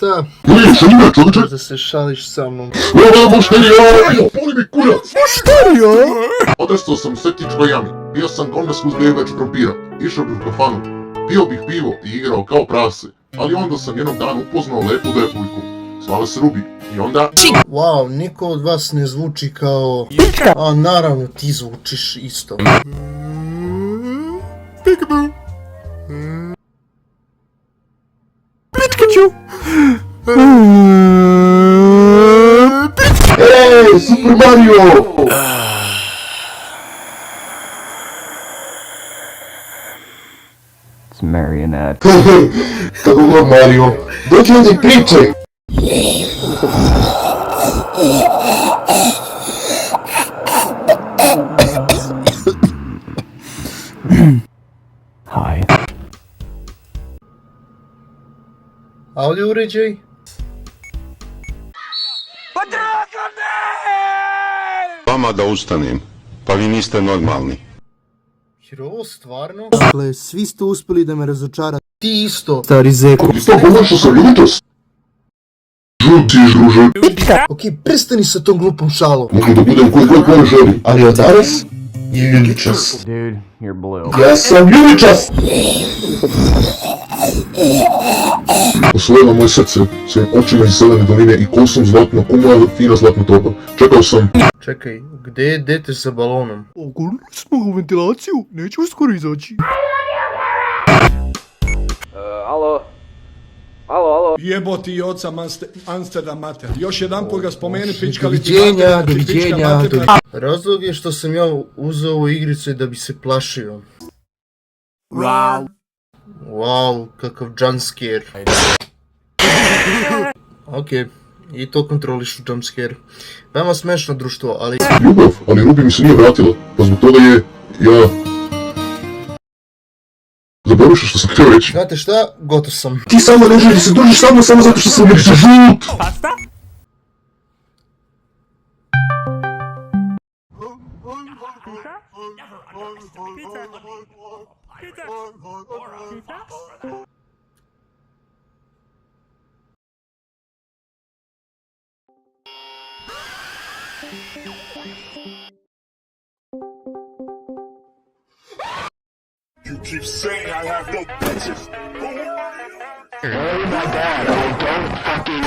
šta? Šta ima, čovječe? Možda se šališ sa mnom. Ovo mušterija! Poli mi kurac! Mušterija? Odrastao sam u Setničkoj jami. Bio sam gomesku uzgajivač krompira. Išao bih u kafanu. Pio bih pivo i igrao kao prase. Ali onda sam jednog dana upoznao lepu devojku. Zvala se Rubi. I onda... Wow, niko od vas ne zvuči kao... A naravno ti zvučiš isto. Peekaboo. Pikachu. Ej, Super Mario! It's marionette. Kako god Mario. Dođi ovdje pričaj! Hi. Audio uređaj. Vama da ustanem, pa vi niste normalni. Jer ovo stvarno? Dakle, svi ste uspjeli da me razočarate. Ti isto, stari zeko. Ti to pogledao sam jutros? Žuti žruže. Okej, prestani sa tom glupom šalom. Mogu da budem koji god mene želi. Ali od danas je ljubičas. Dude, you're blue. Ja sam ljubičas! Osvojila moje srce, svojim očima iz zelene doline i kosom zlatno, ko moja fina zlatna topa. Čekao sam. Čekaj, gdje je dete sa balonom? Ogurnuli smo u ventilaciju, neću uskoro izaći. Alo. Jeboti i oca Amsterdam mater. Još jedan put ga spomeni pička li ti Doviđenja, mater, pička doviđenja, mater. doviđenja. Razlog je što sam ja uzeo ovu igricu i da bi se plašio. Wow, kakav jumpscare. Okej, i to kontroliš u jumpscare. Veoma smešno društvo, ali... Ljubav, ali Rubi mi se nije vratila, pa zbog toga je, ja... Zaboraviš što sam htio reći. Znate šta? Gotov sam. Ti samo ne želi se družiš sa mnom samo zato što sam ljubiča žut! You keep saying I have no bitches. Oh my god, I don't fucking